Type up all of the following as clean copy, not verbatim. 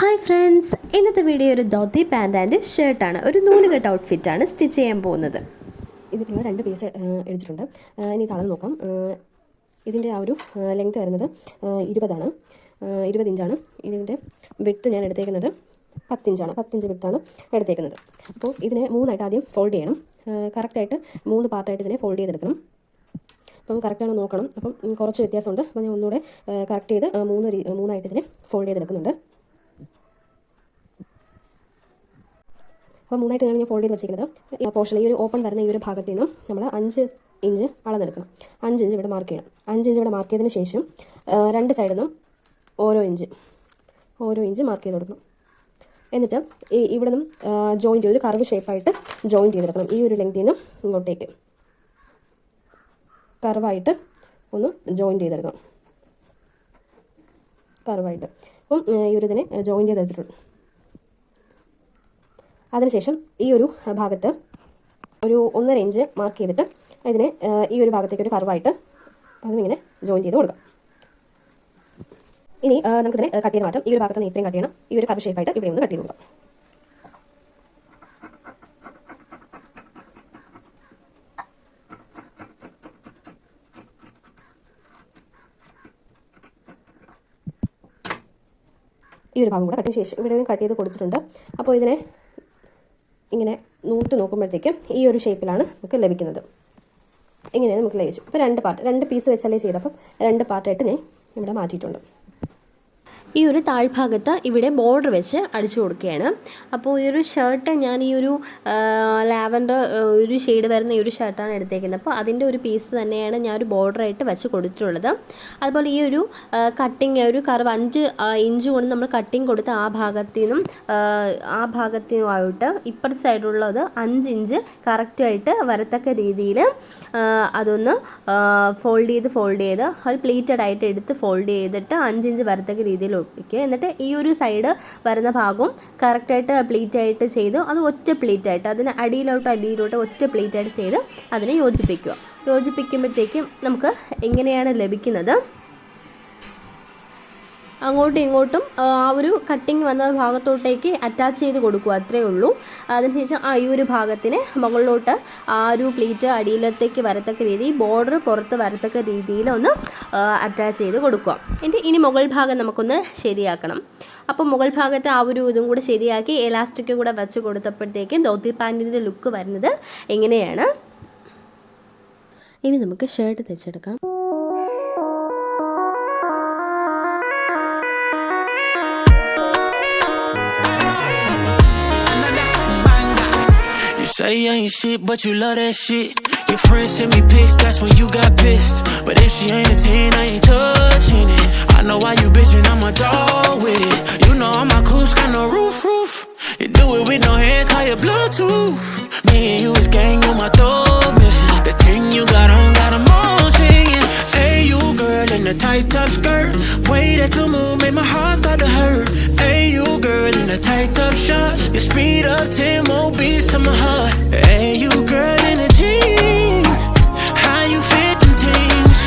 Hi friends, ഇന്നത്തെ video ഒരു dhoti pant and ഷർട്ടാണ്. ഒരു നൂലുകെട്ട് ഔട്ട്ഫിറ്റാണ് സ്റ്റിച്ച് ചെയ്യാൻ പോകുന്നത്. ഇതിനുള്ള 2 പീസ് എടുത്തിട്ടുണ്ട്. ഇനി തളർന്ന് നോക്കാം. ഇതിൻ്റെ ആ ഒരു ലെങ്ത് വരുന്നത് 20 ഇഞ്ചാണ്. ഇതിൻ്റെ വിഡ്ത്ത് ഞാൻ എടുത്തേക്കുന്നത് 10 ഇഞ്ചാണ്. 10 ഇഞ്ച് വിഡ്ത്താണ് എടുത്തേക്കുന്നത്. അപ്പോൾ ഇതിനെ 3 ആദ്യം ഫോൾഡ് ചെയ്യണം. കറക്റ്റായിട്ട് 3 പാർട്ടായിട്ട് ഇതിനെ ഫോൾഡ് ചെയ്തെടുക്കണം. അപ്പം കറക്റ്റാണ് നോക്കണം. അപ്പം കുറച്ച് വ്യത്യാസമുണ്ട്. അപ്പോൾ ഞാൻ ഒന്നുകൂടെ കറക്റ്റ് ചെയ്ത് 3 ഇതിനെ ഫോൾഡ് ചെയ്തെടുക്കുന്നുണ്ട്. അപ്പോൾ 3 ഞാൻ ഫോൾഡ് ചെയ്ത് വെച്ചിരിക്കുന്നത്. ഈ പോർഷൻ, ഈ ഒരു ഓപ്പൺ വരുന്ന ഈ ഒരു ഭാഗത്ത് നിന്നും നമ്മൾ 5 ഇഞ്ച് അളന്നെടുക്കണം. 5 ഇഞ്ച് ഇവിടെ മാർക്ക് ചെയ്യണം. 5 ഇഞ്ച് ഇവിടെ മാർക്ക് ചെയ്തതിന് ശേഷം 2 സൈഡിൽ നിന്നും ഓരോ ഇഞ്ച് മാർക്ക് ചെയ്ത് കൊടുക്കണം. എന്നിട്ട് ഇവിടെ നിന്നും ജോയിൻ്റ് ഒരു കർവ് ഷേപ്പായിട്ട് ജോയിൻ്റ് ചെയ്തെടുക്കണം. ഈ ഒരു ലെങ്തിൽ നിന്നും ഇങ്ങോട്ടേക്ക് കർവായിട്ട് ഒന്ന് ജോയിൻ്റ് ചെയ്തെടുക്കണം. കർവായിട്ട് അപ്പം ഈ ഒരു ഇതിനെ ജോയിൻ്റ് ചെയ്തെടുത്തിട്ടുണ്ട്. അതിനുശേഷം ഈ ഒരു ഭാഗത്ത് ഒരു 1.5 ഇഞ്ച് മാർക്ക് ചെയ്തിട്ട് ഇതിനെ ഈ ഒരു ഭാഗത്തേക്ക് ഒരു കർവായിട്ട് അതും ഇങ്ങനെ ജോയിൻ ചെയ്ത് കൊടുക്കാം. ഇനി നമുക്കിതിനെ കട്ട് ചെയ്ത് മാറ്റാം. ഈ ഒരു ഭാഗത്ത് നിന്ന് ഇത്രയും കട്ട് ചെയ്യണം. ഈ ഒരു കർവ് ഷേപ്പായിട്ട് ഇവിടെ ഒന്ന് കട്ട് ചെയ്ത് കൊടുക്കാം. ഈ ഒരു ഭാഗം കൂടെ കട്ടിന് ശേഷം ഇവിടെ കട്ട് ചെയ്ത് കൊടുത്തിട്ടുണ്ട്. അപ്പോൾ ഇതിനെ ഇങ്ങനെ നൂറ്റ് നോക്കുമ്പോഴത്തേക്കും ഈ ഒരു ഷേപ്പിലാണ് നമുക്ക് ലഭിക്കുന്നത്. ഇങ്ങനെയാണ് നമുക്ക് ലഭിച്ചു. അപ്പോൾ 2 പീസ് വെച്ചല്ലേ ചെയ്തപ്പം 2 പാർട്ടായിട്ട് ഞാൻ ഇവിടെ മാറ്റിയിട്ടുണ്ട്. ഈ ഒരു താഴ്ഭാഗത്ത് ഇവിടെ ബോർഡർ വെച്ച് അടിച്ചു കൊടുക്കുകയാണ്. അപ്പോൾ ഈ ഒരു ഷർട്ട് ഞാൻ ഈ ഒരു ലാവൻഡർ ഒരു ഷെയ്ഡ് വരുന്ന ഈ ഒരു ഷർട്ടാണ് എടുത്തേക്കുന്നത്. അപ്പോൾ അതിൻ്റെ ഒരു പീസ് തന്നെയാണ് ഞാൻ ഒരു ബോർഡറായിട്ട് വെച്ച് കൊടുത്തിട്ടുള്ളത്. അതുപോലെ ഈ ഒരു കട്ടിങ് ഒരു കർവ് 5 ഇഞ്ച് കൊണ്ട് നമ്മൾ കട്ടിങ് കൊടുത്ത് ആ ഭാഗത്തിനുമായിട്ട് ഇപ്പുറത്തെ സൈഡിലുള്ളത് 5 ഇഞ്ച് കറക്റ്റായിട്ട് വരത്തക്ക രീതിയിൽ അതൊന്ന് ഫോൾഡ് ചെയ്ത് അത് പ്ലീറ്റഡ് ആയിട്ട് എടുത്ത് ഫോൾഡ് ചെയ്തിട്ട് 5 ഇഞ്ച് വരത്തക്ക രീതിയിൽ ഒട്ടിക്കുക. എന്നിട്ട് ഈ ഒരു സൈഡ് വരുന്ന ഭാഗവും കറക്റ്റായിട്ട് പ്ലീറ്റായിട്ട് ചെയ്ത് അത് ഒറ്റ പ്ലീറ്റായിട്ട് അതിന് അടിയിലോട്ട് ഒറ്റ പ്ലീറ്റായിട്ട് ചെയ്ത് അതിനെ യോജിപ്പിക്കുമ്പോഴത്തേക്കും നമുക്ക് എങ്ങനെയാണ് ലഭിക്കുന്നത്, അങ്ങോട്ടും ഇങ്ങോട്ടും ആ ഒരു കട്ടിങ് വന്ന ഭാഗത്തോട്ടേക്ക് അറ്റാച്ച് ചെയ്ത് കൊടുക്കുക, അത്രയേ ഉള്ളൂ. അതിനുശേഷം ഈ ഒരു ഭാഗത്തിന് മുകളിലോട്ട് ആ ഒരു പ്ലീറ്റ് അടിയിലത്തേക്ക് വരത്തക്ക രീതി, ബോർഡർ പുറത്ത് വരത്തക്ക രീതിയിൽ ഒന്ന് അറ്റാച്ച് ചെയ്ത് കൊടുക്കുക. ഇനി മുകൾ ഭാഗം നമുക്കൊന്ന് ശരിയാക്കണം. അപ്പോൾ മുകൾ ഭാഗത്ത് ആ ഒരു ഇതും കൂടെ ശരിയാക്കി എലാസ്റ്റിക്കും കൂടെ വെച്ച് കൊടുത്തപ്പോഴത്തേക്കും ധോത്തി പാൻറ്റിൻ്റെ ലുക്ക് വരുന്നത് എങ്ങനെയാണ്. ഇനി നമുക്ക് shirt തയ്ച്ചെടുക്കാം. Say you ain't shit, but you love that shit. Your friends send me pics, that's when you got pissed. But if she ain't a 10, I ain't touching it. I know why you bitchin', I'm a dog with it. You know I'm a cool, got no roof. You do it with no hands, call your Bluetooth. Me and you is gang, you my thug missus. The thing you got on, got 'em all singing. Hey, you girl in the tight top skirt. Way that you move, make my heart start to hurt. Hey, you girl in the tight top shorts. You speed up 10 more beats to my heart. Hey, you girl in the jeans. How you fit them things?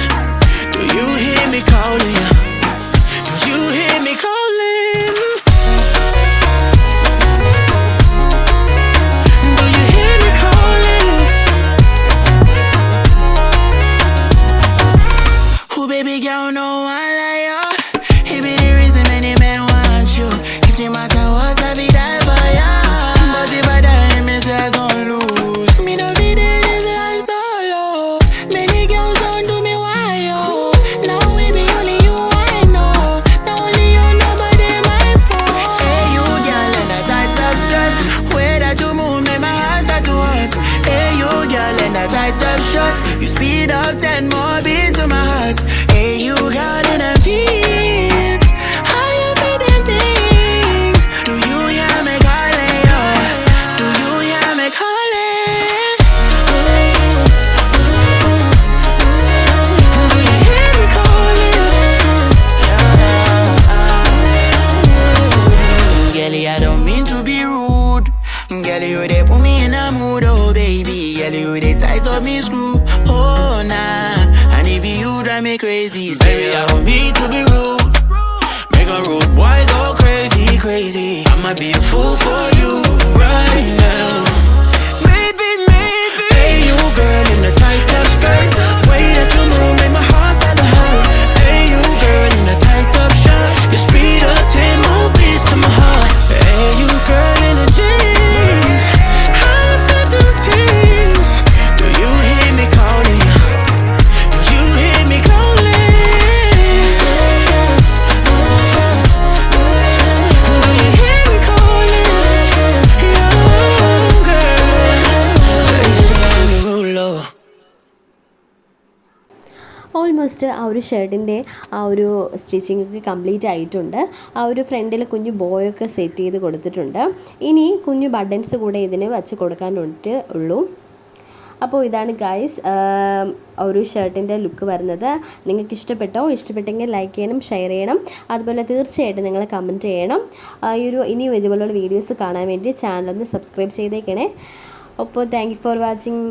Do you hear me calling you? Do you hear me calling? Do you hear me calling? Who baby girl know I like you? He be the reason any man want you. If the matter was I be die for ya. But if I die, me say I gon' lose. Me no be there this life solo. Many girls don't do me why yo. Now we be only you I know. Now only you know but they my fault. Hey you girl in a tight top skirt. Way that you move make my heart start to hurt. Hey you girl in a tight top shorts. You speed up 10 more beats to my heart. Hey you girl in a jeans. How you fit them things? Do you hear me calling yo? Do you hear me calling? Do you hear me calling? Girlie, I don't mean to be rude. Girlie, you they put me in a mood, oh baby. Girlie, you they tight up me screw. Oh nah, and if you drive me crazy, baby, I don't mean to be rude. Make a rude boy go crazy. might be a fool for you right now. Maybe, hey you girl in the tight up skirt, way that you move make my heart start to hurt. Hey you girl in the tight up shirt, you speed up 10 more beats to my heart. Hey you girl in the jeans, how you feel the teens? Do you hear me calling you? Do you hear me calling? Do you hear me calling? Young girl, Jason Derulo. Almost ആ ഒരു ഷർട്ടിൻ്റെ ആ ഒരു stitching ഒക്കെ complete ആയിട്ടുണ്ട്. ആ ഒരു ഫ്രണ്ടിൽ കുഞ്ഞു ബോയൊക്കെ സെറ്റ് ചെയ്ത് കൊടുത്തിട്ടുണ്ട്. ഇനി കുഞ്ഞു ബട്ടൺസ് കൂടെ ഇതിന് വച്ച് കൊടുക്കാനായിട്ട് ഉള്ളൂ. അപ്പോൾ ഇതാണ് ഗൈസ് ഒരു ഷർട്ടിൻ്റെ ലുക്ക് വരുന്നത്. നിങ്ങൾക്ക് ഇഷ്ടപ്പെട്ടോ? ഇഷ്ടപ്പെട്ടെങ്കിൽ ലൈക്ക് ചെയ്യണം, ഷെയർ ചെയ്യണം, അതുപോലെ തീർച്ചയായിട്ടും നിങ്ങൾ കമൻറ്റ് ചെയ്യണം. ഇനിയും ഇതുപോലുള്ള വീഡിയോസ് കാണാൻ വേണ്ടി ചാനലൊന്ന് സബ്സ്ക്രൈബ് ചെയ്തേക്കണേ. അപ്പോൾ താങ്ക് യു ഫോർ വാച്ചിങ്.